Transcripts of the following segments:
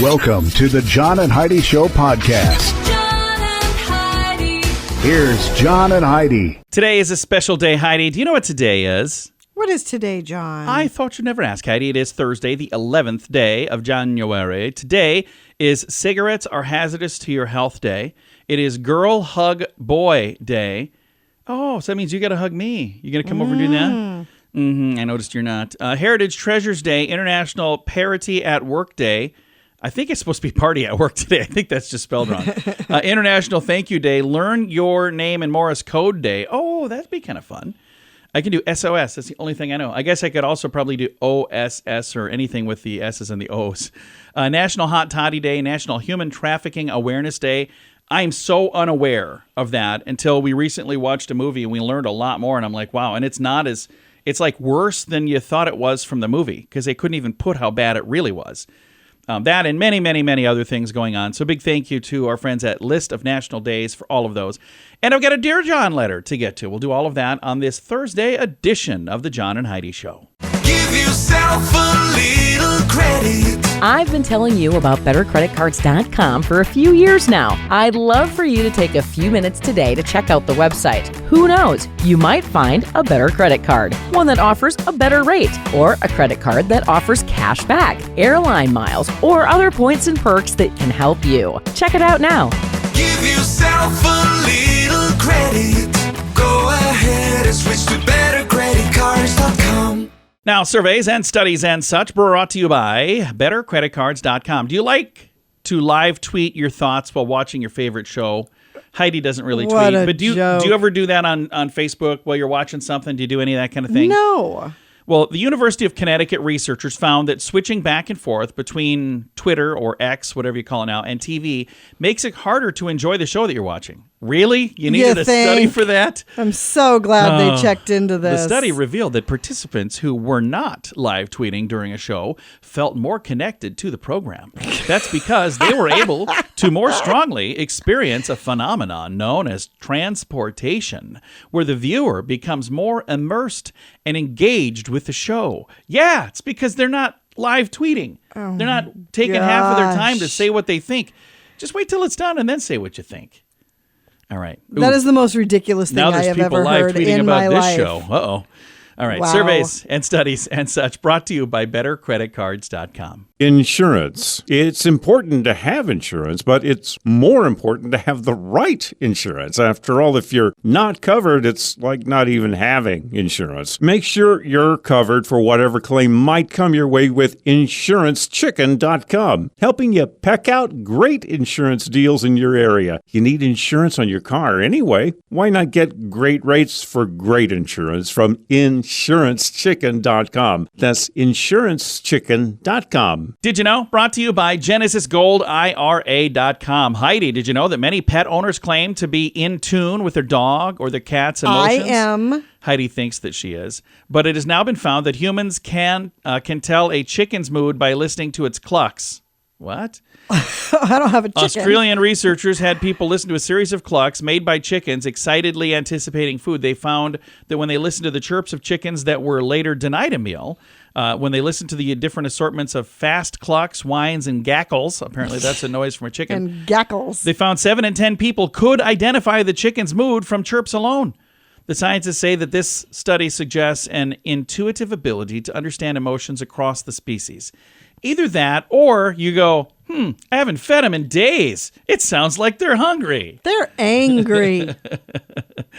Welcome to the John and Heidi Show podcast. John and Heidi. Here's John and Heidi. Today is a special day, Heidi. Do you know what today is? What is today, John? I thought you'd never ask, Heidi. It is Thursday, the 11th day of January. Today is Cigarettes Are Hazardous to Your Health Day. It is Girl Hug Boy Day. Oh, so that means you got to hug me. You going to come over and do that? I noticed you're not. Heritage Treasures Day, International Parity at Work Day. I think it's supposed to be party at work today. I think that's just spelled wrong. International Thank You Day, Learn Your Name in Morse Code Day. Oh, that'd be kind of fun. I can do SOS. That's the only thing I know. I guess I could also probably do OSS or anything with the S's and the O's. National Hot Toddy Day, National Human Trafficking Awareness Day. I'm so unaware of that until we recently watched a movie and we learned a lot more. And I'm like, wow. And it's like worse than you thought it was from the movie because they couldn't even put how bad it really was. That and many, many, many other things going on. So big thank you to our friends at List of National Days for all of those. And I've got a Dear John letter to get to. We'll do all of that on this Thursday edition of the John and Heidi Show. Give yourself a little credit. I've been telling you about BetterCreditCards.com for a few years now. I'd love for you to take a few minutes today to check out the website. Who knows? You might find a better credit card, one that offers a better rate, or a credit card that offers cash back, airline miles, or other points and perks that can help you. Check it out now. Give yourself a little credit. Go ahead and switch to BetterCreditCards.com. Now, surveys and studies and such brought to you by BetterCreditCards.com. Do you like to live tweet your thoughts while watching your favorite show? Heidi doesn't really tweet, but do you ever do that on Facebook while you're watching something? Do you do any of that kind of thing? No. Well, the University of Connecticut researchers found that switching back and forth between Twitter or X, whatever you call it now, and TV makes it harder to enjoy the show that you're watching. Really? You needed a study for that? I'm so glad they checked into this. The study revealed that participants who were not live tweeting during a show felt more connected to the program. That's because they were able to more strongly experience a phenomenon known as transportation, where the viewer becomes more immersed and engaged with the show. Yeah, it's because they're not live tweeting. They're not taking half of their time to say what they think. Just wait till it's done and then say what you think. All right. Ooh. That is the most ridiculous thing I have ever heard in my life. Show. Uh-oh. All right. Wow. Surveys and studies and such brought to you by BetterCreditCards.com. Insurance. It's important to have insurance, but it's more important to have the right insurance. After all, if you're not covered, it's like not even having insurance. Make sure you're covered for whatever claim might come your way with InsuranceChicken.com, helping you peck out great insurance deals in your area. You need insurance on your car anyway. Why not get great rates for great insurance from InsuranceChicken.com? That's InsuranceChicken.com. Did you know? Brought to you by GenesisGoldIRA.com. Heidi, did you know that many pet owners claim to be in tune with their dog or their cat's emotions? I am. Heidi thinks that she is. But it has now been found that humans can tell a chicken's mood by listening to its clucks. What? I don't have a chicken. Australian researchers had people listen to a series of clucks made by chickens excitedly anticipating food. They found that when they listened to the chirps of chickens that were later denied a meal, when they listened to the different assortments of fast clucks, whines, and gackles, apparently that's a noise from a chicken. And gackles. They found 7 in 10 people could identify the chicken's mood from chirps alone. The scientists say that this study suggests an intuitive ability to understand emotions across the species. Either that, or you go, I haven't fed them in days. It sounds like they're hungry. They're angry.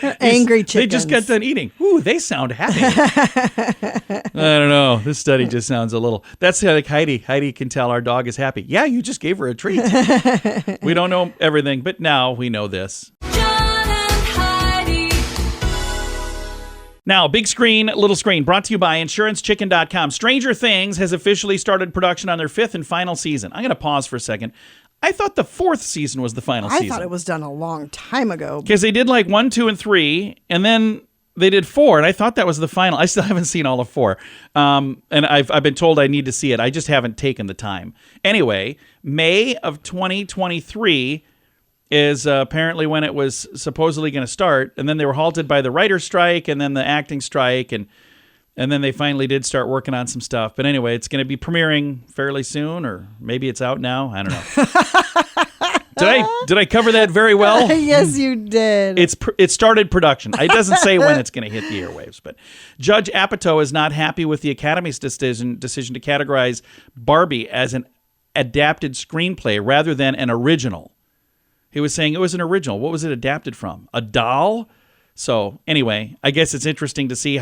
They're angry chickens. They just got done eating. Ooh, they sound happy. I don't know. This study just sounds a little... That's like Heidi. Heidi can tell our dog is happy. Yeah, you just gave her a treat. We don't know everything, but now we know this. John and Heidi. Now, big screen, little screen, brought to you by InsuranceChicken.com. Stranger Things has officially started production on their 5th and final season. I'm going to pause for a second. I thought the 4th season was the final season. I thought it was done a long time ago. Because they did like 1, 2, and 3, and then they did 4, and I thought that was the final. I still haven't seen all of 4. And I've been told I need to see it. I just haven't taken the time. Anyway, May of 2023 is apparently when it was supposedly going to start, and then they were halted by the writer's strike and then the acting strike, and And then they finally did start working on some stuff. But anyway, it's going to be premiering fairly soon, or maybe it's out now. I don't know. Did I cover that very well? Yes, you did. It started production. It doesn't say when it's going to hit the airwaves, but Judge Apatow is not happy with the Academy's decision to categorize Barbie as an adapted screenplay rather than an original. He was saying it was an original. What was it adapted from? A doll? So anyway, I guess it's interesting to see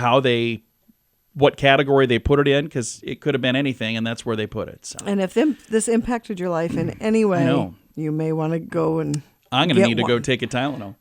what category they put it in, because it could have been anything, and that's where they put it. So. And if this impacted your life in any way, you may want to go and I'm going to need to go take a Tylenol.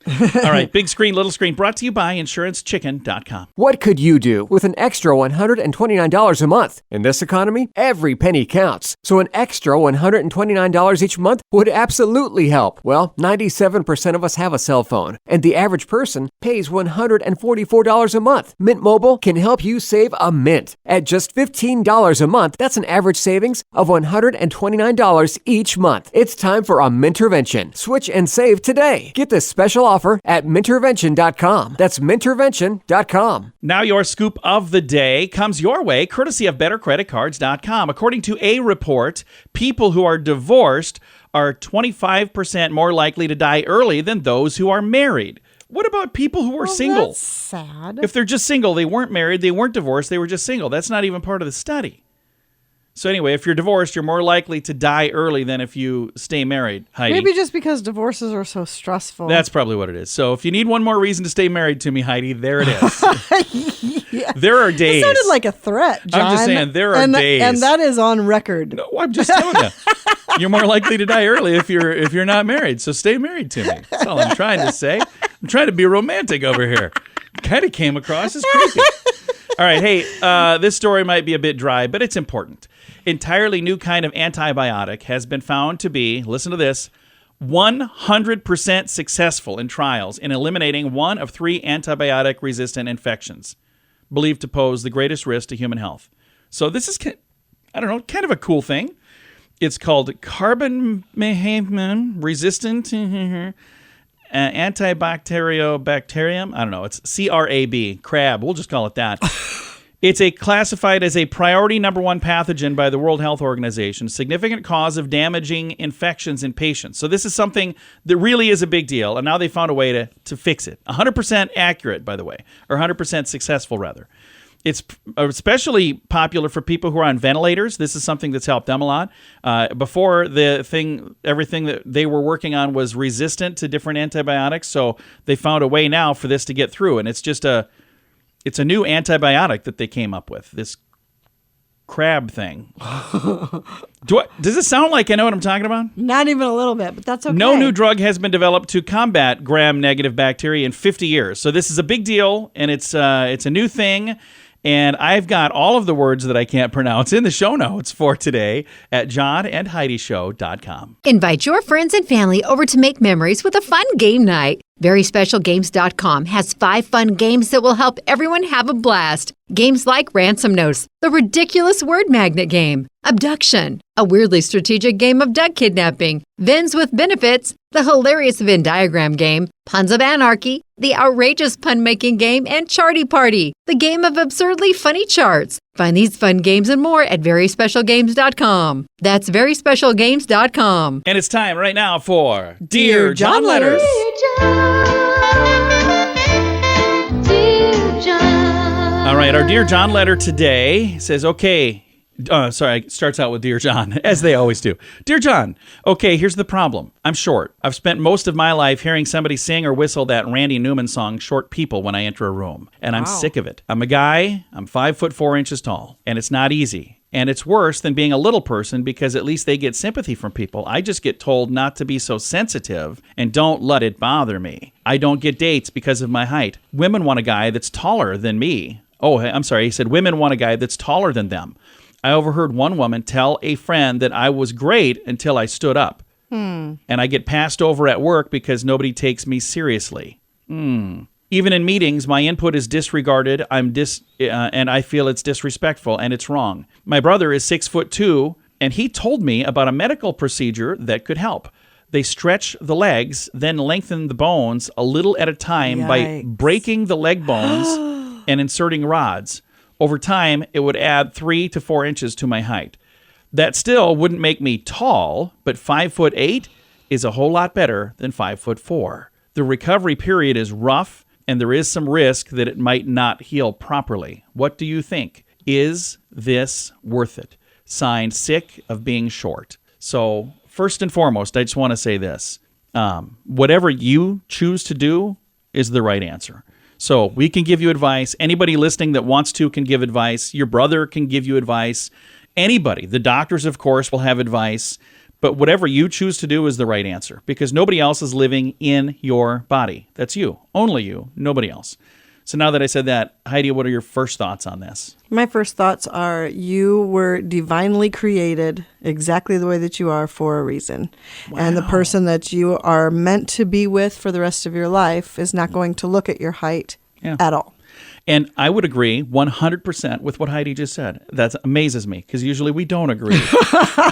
All right, big screen, little screen, brought to you by InsuranceChicken.com. What could you do with an extra $129 a month? In this economy, every penny counts. So an extra $129 each month would absolutely help. Well, 97% of us have a cell phone, and the average person pays $144 a month. Mint Mobile can help you save a mint. At just $15 a month, that's an average savings of $129 each month. It's time for a Mintervention. Switch and save today. Get this special offer at Mintervention.com. That's Mintervention.com. Now your scoop of the day comes your way, courtesy of BetterCreditCards.com. According to a report, people who are divorced are 25% more likely to die early than those who are married. What about people who are single? That's sad. If they're just single, they weren't married, they weren't divorced, they were just single. That's not even part of the study. So anyway, if you're divorced, you're more likely to die early than if you stay married, Heidi. Maybe just because divorces are so stressful. That's probably what it is. So if you need one more reason to stay married to me, Heidi, there it is. Yeah. There are days. It sounded like a threat, John. I'm just saying, there are days. And that is on record. No, I'm just telling you. You're more likely to die early if you're not married. So stay married to me. That's all I'm trying to say. I'm trying to be romantic over here. Kind of came across as creepy. All right, hey, this story might be a bit dry, but it's important. Entirely new kind of antibiotic has been found to be, listen to this, 100% successful in trials in eliminating one of 3 antibiotic-resistant infections, believed to pose the greatest risk to human health. So this is, I don't know, kind of a cool thing. It's called carbamazepine-resistant antibacterium. I don't know. It's CRAB, crab. We'll just call it that. It's classified as a priority number 1 pathogen by the World Health Organization, significant cause of damaging infections in patients. So this is something that really is a big deal, and now they found a way to fix it. 100% accurate, by the way, or 100% successful, rather. It's especially popular for people who are on ventilators. This is something that's helped them a lot. Before everything that they were working on was resistant to different antibiotics, so they found a way now for this to get through, and it's a new antibiotic that they came up with, this crab thing. Does it sound like I know what I'm talking about? Not even a little bit, but that's okay. No new drug has been developed to combat gram-negative bacteria in 50 years. So this is a big deal, and it's a new thing. And I've got all of the words that I can't pronounce in the show notes for today at johnandheidishow.com. Invite your friends and family over to make memories with a fun game night. VerySpecialGames.com has 5 fun games that will help everyone have a blast. Games like Ransom Notes, the ridiculous word magnet game, Abduction, a weirdly strategic game of duck kidnapping, Vens with Benefits, the hilarious Venn diagram game, Puns of Anarchy, the outrageous pun-making game, and Charty Party, the game of absurdly funny charts. Find these fun games and more at VerySpecialGames.com. That's VerySpecialGames.com. And it's time right now for Dear John Letters. All right, our Dear John letter today says, starts out with Dear John, as they always do. Dear John, okay, here's the problem. I'm short. I've spent most of my life hearing somebody sing or whistle that Randy Newman song, Short People, when I enter a room. And I'm sick of it. I'm a guy, I'm 5'4" tall, and it's not easy. And it's worse than being a little person because at least they get sympathy from people. I just get told not to be so sensitive and don't let it bother me. I don't get dates because of my height. Women want a guy that's taller than me. Oh, I'm sorry. He said women want a guy that's taller than them. I overheard one woman tell a friend that I was great until I stood up. And I get passed over at work because nobody takes me seriously. Even in meetings, my input is disregarded. And I feel it's disrespectful, and it's wrong. My brother is 6'2", and he told me about a medical procedure that could help. They stretch the legs, then lengthen the bones a little at a time by breaking the leg bones and inserting rods. over time, it would add 3 to 4 inches to my height. That still wouldn't make me tall, but 5'8" is a whole lot better than 5'4". The recovery period is rough, and there is some risk that it might not heal properly. What do you think? Is this worth it? Signed, Sick of Being Short. So first and foremost, I just want to say this. Whatever you choose to do is the right answer. So we can give you advice. Anybody listening that wants to can give advice. Your brother can give you advice. Anybody. The doctors, of course, will have advice. But whatever you choose to do is the right answer because nobody else is living in your body. That's you. Only you. Nobody else. So now that I said that, Heidi, what are your first thoughts on this? My first thoughts are you were divinely created exactly the way that you are for a reason. Wow. And the person that you are meant to be with for the rest of your life is not going to look at your height at all. And I would agree 100% with what Heidi just said. That amazes me because usually we don't agree.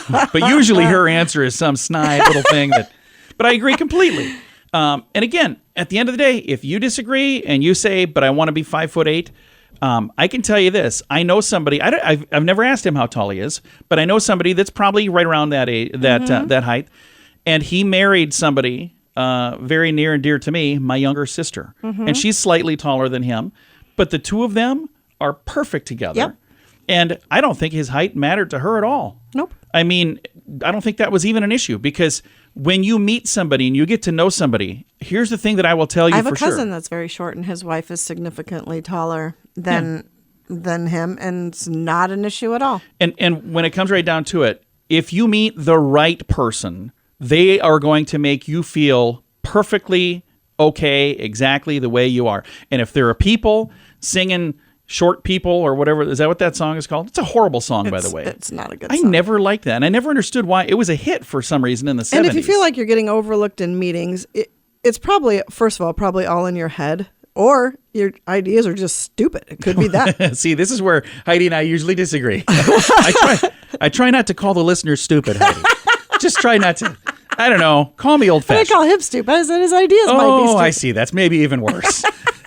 But usually her answer is some snide little thing that. But I agree completely. And again, at the end of the day, if you disagree and you say, but I want to be 5'8", I can tell you this. I know somebody, I've never asked him how tall he is, but I know somebody that's probably right around that age, that height. And he married somebody very near and dear to me, my younger sister. And she's slightly taller than him. But the two of them are perfect together. Yep. And I don't think his height mattered to her at all. Nope. I mean, I don't think that was even an issue because when you meet somebody and you get to know somebody, here's the thing that I will tell you for sure. I have a cousin that's very short and his wife is significantly taller than him, and it's not an issue at all. And when it comes right down to it, if you meet the right person, they are going to make you feel perfectly okay, exactly the way you are. And if there are people singing Short People or whatever, is that what that song is called? It's a horrible song, by the way. It's not a good song. I never liked that. And I never understood why. It was a hit for some reason in the 70s. And if you feel like you're getting overlooked in meetings, it's probably, first of all, probably all in your head. Or your ideas are just stupid. It could be that. See, this is where Heidi and I usually disagree. I try not to call the listeners stupid, Heidi. Just try not to. I don't know. Call me old-fashioned. I call him stupid. I said his ideas might be stupid. Oh, I see. That's maybe even worse.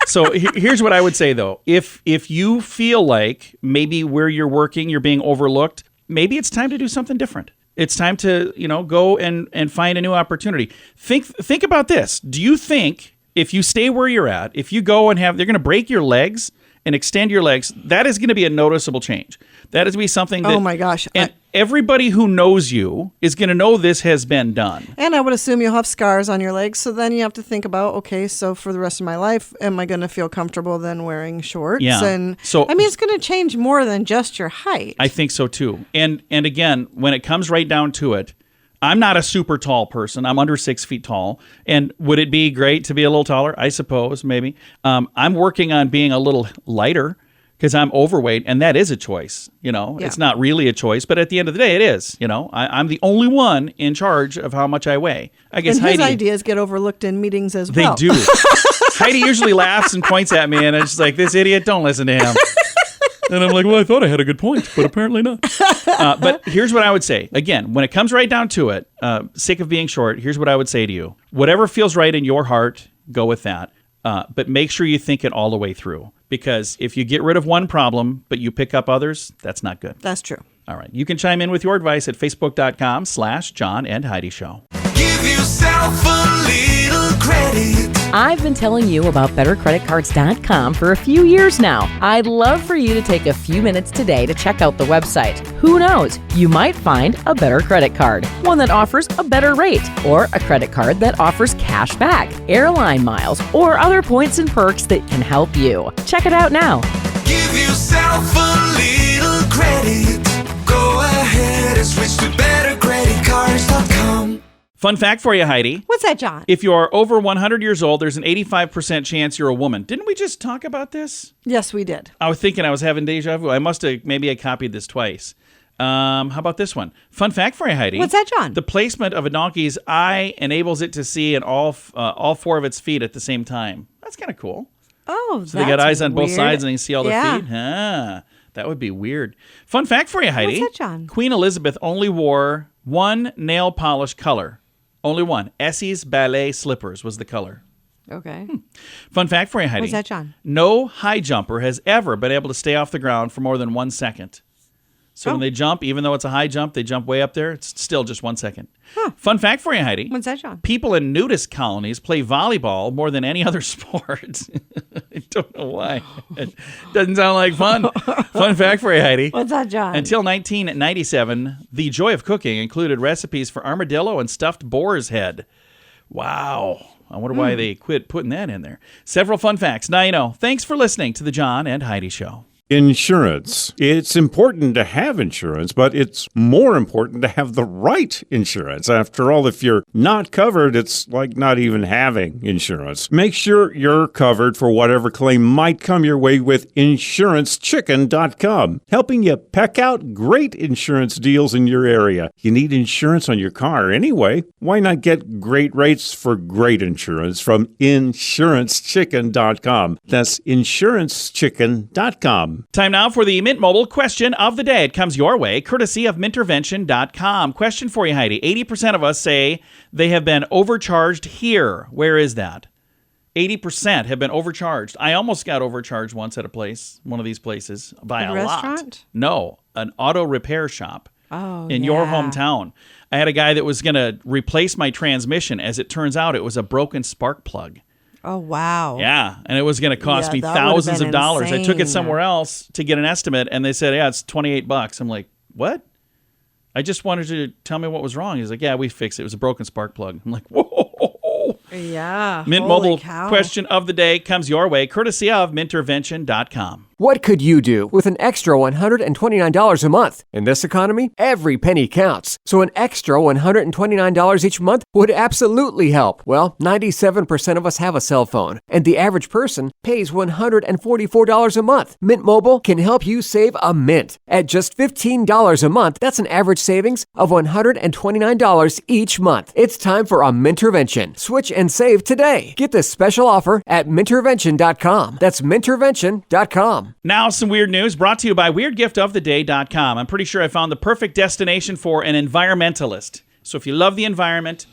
So here's what I would say, though. If you feel like maybe where you're working, you're being overlooked, maybe it's time to do something different. It's time to, go and find a new opportunity. Think about this. Do you think if you stay where you're at, if you go and they're going to break your legs and extend your legs, that is going to be a noticeable change. That is going to be something that... Oh, my gosh. And everybody who knows you is going to know this has been done. And I would assume you'll have scars on your legs. So then you have to think about, okay, so for the rest of my life, am I going to feel comfortable then wearing shorts? Yeah. And so, it's going to change more than just your height. I think so, too. And again, when it comes right down to it, I'm not a super tall person. I'm under 6 feet tall. And would it be great to be a little taller? I suppose, maybe. I'm working on being a little lighter because I'm overweight, and that is a choice. It's not really a choice, but at the end of the day, it is. I'm the only one in charge of how much I weigh. I guess and his Heidi, ideas get overlooked in meetings as well. They do. Heidi usually laughs and points at me, and it's like, this idiot, don't listen to him. And I'm like, well, I thought I had a good point, but apparently not. But here's what I would say. Again, when it comes right down to it, sick of being short, here's what I would say to you. Whatever feels right in your heart, go with that. But make sure you think it all the way through. Because if you get rid of one problem, but you pick up others, that's not good. That's true. All right. You can chime in with your advice at facebook.com/John and Heidi Show. Give yourself a little credit. I've been telling you about BetterCreditCards.com for a few years now. I'd love for you to take a few minutes today to check out the website. Who knows? You might find a better credit card, one that offers a better rate, or a credit card that offers cash back, airline miles, or other points and perks that can help you. Check it out now. Give yourself a little credit. Go ahead and switch to BetterCreditCards.com. Fun fact for you, Heidi. What's that, John? If you are over 100 years old, there's an 85% chance you're a woman. Didn't we just talk about this? Yes, we did. I was thinking I was having deja vu. I must have, maybe I copied this twice. How about this one? Fun fact for you, Heidi. What's that, John? The placement of a donkey's eye enables it to see in all four of its feet at the same time. That's kind of cool. Oh, so they got eyes on both weird. sides and they can see all their Yeah. feet? That would be weird. Fun fact for you, Heidi. What's that, John? Queen Elizabeth only wore one nail polish color. Only one. Essie's ballet slippers was the color. Okay. Fun fact for you, Heidi. What's that, John? No high jumper has ever been able to stay off the ground for more than 1 second. So when they jump, even though it's a high jump, they jump way up there. It's still just 1 second. Fun fact for you, Heidi. What's that, John? People in nudist colonies play volleyball more than any other sport. I don't know why. It doesn't sound like fun. Fun fact for you, Heidi. What's that, John? Until 1997, the joy of cooking included recipes for armadillo and stuffed boar's head. Wow. I wonder why they quit putting that in there. Several fun facts. Now you know. Thanks for listening to the John and Heidi Show. Insurance. It's important to have insurance, but it's more important to have the right insurance. After all, if you're not covered, it's like not even having insurance. Make sure you're covered for whatever claim might come your way with InsuranceChicken.com, helping you peck out great insurance deals in your area. You need insurance on your car anyway. Why not get great rates for great insurance from InsuranceChicken.com? That's InsuranceChicken.com. Time now for the Mint Mobile question of the day. It comes your way, courtesy of Mintervention.com. Question for you, Heidi. 80% of us say they have been overcharged here. Where is that? 80% have been overcharged. I almost got overcharged once at one of these places, by a lot. Restaurant? No, an auto repair shop in your hometown. I had a guy that was going to replace my transmission. As it turns out, it was a broken spark plug. Oh, wow. Yeah, and it was going to cost me that thousands would've of been dollars. I took it insane. somewhere else to get an estimate, and they said, yeah, it's $28. I'm like, what? I just wanted you to tell me what was wrong. He's like, yeah, we fixed it. It was a broken spark plug. I'm like, whoa. Yeah. Mint holy Mobile cow. question of the day comes your way, courtesy of Mintervention.com. What could you do with an extra $129 a month? In this economy, every penny counts. So an extra $129 each month would absolutely help. Well, 97% of us have a cell phone, and the average person pays $144 a month. Mint Mobile can help you save a mint. At just $15 a month, that's an average savings of $129 each month. It's time for a Mintervention. Switch and save today. Get this special offer at Mintervention.com. That's Mintervention.com. Now, some weird news brought to you by WeirdGiftOfTheDay.com. I'm pretty sure I found the perfect destination for an environmentalist. So if you love the environment,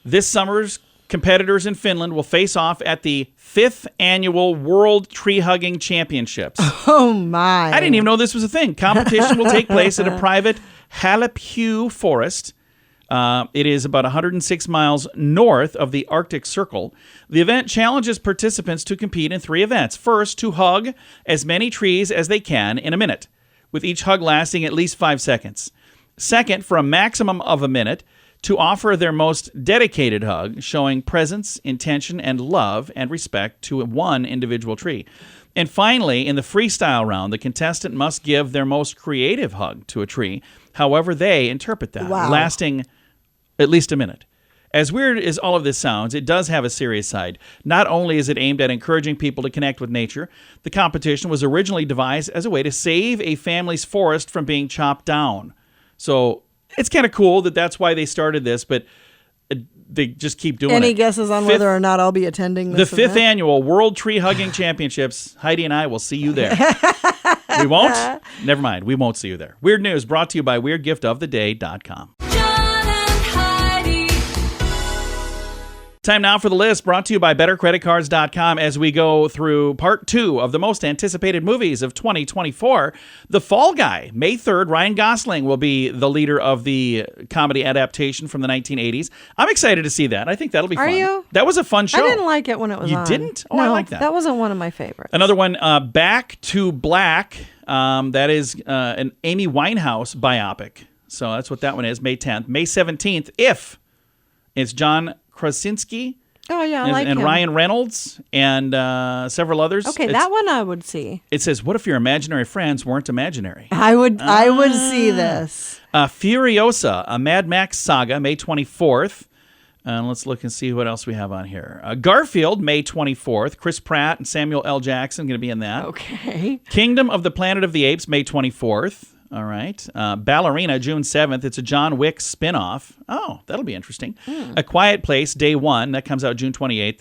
this summer's competitors in Finland will face off at the 5th Annual World Tree Hugging Championships. Oh, my. I didn't even know this was a thing. Competition will take place at a private Halepu forest. It is about 106 miles north of the Arctic Circle. The event challenges participants to compete in 3 events. First, to hug as many trees as they can in a minute, with each hug lasting at least 5 seconds. Second, for a maximum of a minute, to offer their most dedicated hug, showing presence, intention, and love and respect to one individual tree. And finally, in the freestyle round, the contestant must give their most creative hug to a tree, however they interpret that, lasting at least a minute. As weird as all of this sounds, it does have a serious side. Not only is it aimed at encouraging people to connect with nature, the competition was originally devised as a way to save a family's forest from being chopped down. So it's kind of cool that that's why they started this, but they just keep doing it. Any guesses on whether or not I'll be attending this The 5th event? Annual World Tree Hugging Championships. Heidi and I will see you there. We won't? Never mind. We won't see you there. Weird news brought to you by WeirdGiftOfTheDay.com. John and Heidi. Time now for the list brought to you by BetterCreditCards.com as we go through part 2 of the most anticipated movies of 2024. The Fall Guy. May 3rd, Ryan Gosling will be the leader of the comedy adaptation from the 1980s. I'm excited to see that. I think that'll be fun. Are you? That was a fun show. I didn't like it when it was You on. didn't? Oh, no, I like that. That wasn't one of my favorites. Another one, Back to Black. That is an Amy Winehouse biopic. So that's what that one is, May 10th. May 17th, If. It's John Krasinski Oh, yeah, I like and him. Ryan Reynolds and several others. Okay, that one I would see. It says, what if your imaginary friends weren't imaginary? I would see this. Furiosa, a Mad Max saga, May 24th. Let's look and see what else we have on here. Garfield, May 24th. Chris Pratt and Samuel L. Jackson going to be in that. Okay. Kingdom of the Planet of the Apes, May 24th. All right. Ballerina, June 7th. It's a John Wick spinoff. Oh, that'll be interesting. A Quiet Place, Day 1. That comes out June 28th.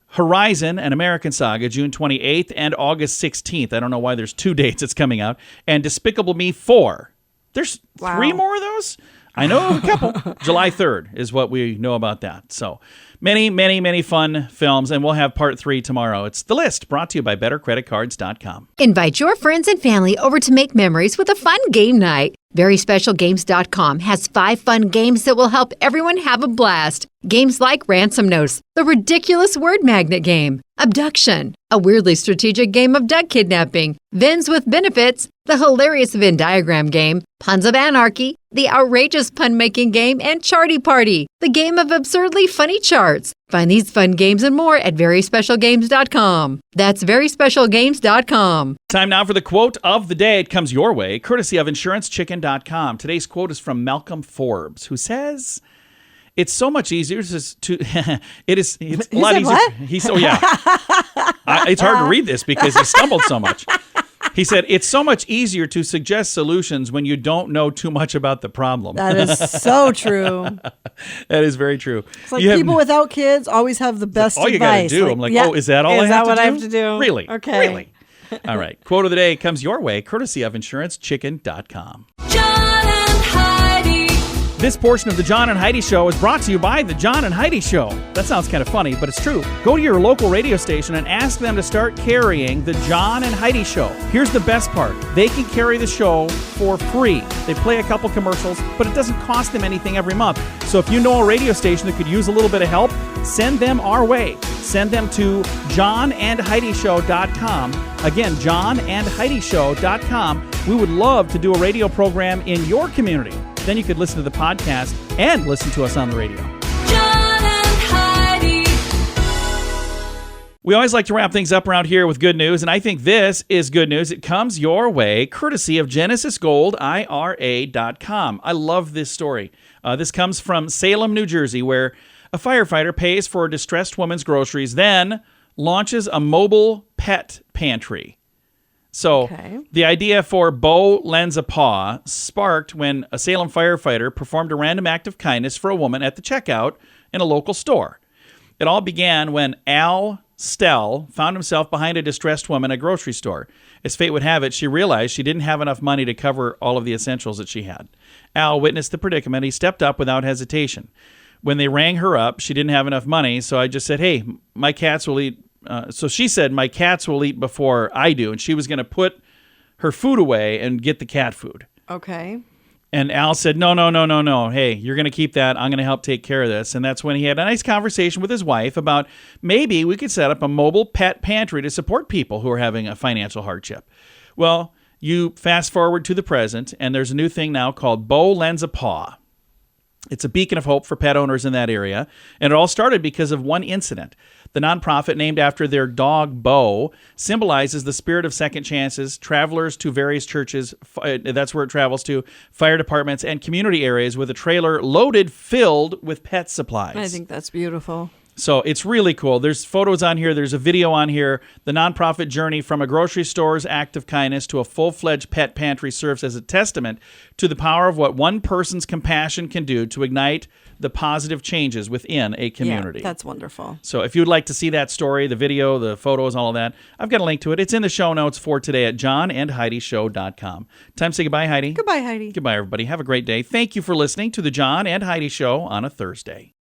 Horizon, an American Saga, June 28th and August 16th. I don't know why there's 2 dates it's coming out. And Despicable Me 4. There's 3 more of those? I know of a couple. July 3rd is what we know about that. So many, many, many fun films, and we'll have part 3 tomorrow. It's The List, brought to you by bettercreditcards.com. Invite your friends and family over to make memories with a fun game night. VerySpecialGames.com has 5 fun games that will help everyone have a blast. Games like Ransom Notes, the ridiculous word magnet game, Abduction, a weirdly strategic game of duck kidnapping, Vins with Benefits, the hilarious Venn diagram game, Puns of Anarchy, the outrageous pun-making game, and Charty Party, the game of absurdly funny charts. Find these fun games and more at VerySpecialGames.com. That's VerySpecialGames.com. Time now for the quote of the day. It comes your way, courtesy of InsuranceChicken.com. Today's quote is from Malcolm Forbes, who says, "It's so much easier to it's a lot easier." It's hard to read this because he stumbled so much. He said, "It's so much easier to suggest solutions when you don't know too much about the problem." That is so true. That is very true. It's like people without kids always have the best all advice. you got to do. I'm like, oh, is that all I have to do? Is that what I have to do? Really? Okay. Really? All right. Quote of the day comes your way, courtesy of InsuranceChicken.com. John and Heidi. This portion of the John and Heidi Show is brought to you by the John and Heidi Show. That sounds kind of funny, but it's true. Go to your local radio station and ask them to start carrying the John and Heidi Show. Here's the best part. They can carry the show for free. They play a couple commercials, but it doesn't cost them anything every month. So if you know a radio station that could use a little bit of help, send them our way. Send them to johnandheidishow.com. Again, johnandheidishow.com. We would love to do a radio program in your community. Then you could listen to the podcast and listen to us on the radio. John and Heidi. We always like to wrap things up around here with good news, and I think this is good news. It comes your way courtesy of GenesisGoldIRA.com. I love this story. This comes from Salem, New Jersey, where a firefighter pays for a distressed woman's groceries, then launches a mobile pet pantry. So the idea for Bo Lends a Paw sparked when a Salem firefighter performed a random act of kindness for a woman at the checkout in a local store. It all began when Al Stell found himself behind a distressed woman at a grocery store. As fate would have it, she realized she didn't have enough money to cover all of the essentials that she had. Al witnessed the predicament. He stepped up without hesitation. When they rang her up, she didn't have enough money, so I just said, "Hey, my cats will eat." So she said, "My cats will eat before I do," and she was going to put her food away and get the cat food. Okay. And Al said, no. Hey, you're going to keep that. I'm going to help take care of this. And that's when he had a nice conversation with his wife about maybe we could set up a mobile pet pantry to support people who are having a financial hardship. Well, you fast forward to the present, and there's a new thing now called Bo Lends a Paw. It's a beacon of hope for pet owners in that area, and it all started because of one incident. The nonprofit, named after their dog Bo, symbolizes the spirit of second chances, travelers to various churches, that's where it travels to, fire departments, and community areas with a trailer filled with pet supplies. I think that's beautiful. So it's really cool. There's photos on here. There's a video on here. The nonprofit journey from a grocery store's act of kindness to a full-fledged pet pantry serves as a testament to the power of what one person's compassion can do to ignite the positive changes within a community. Yeah, that's wonderful. So if you'd like to see that story, the video, the photos, all of that, I've got a link to it. It's in the show notes for today at johnandheidishow.com. Time to say goodbye, Heidi. Goodbye, Heidi. Goodbye, everybody. Have a great day. Thank you for listening to the John and Heidi Show on a Thursday.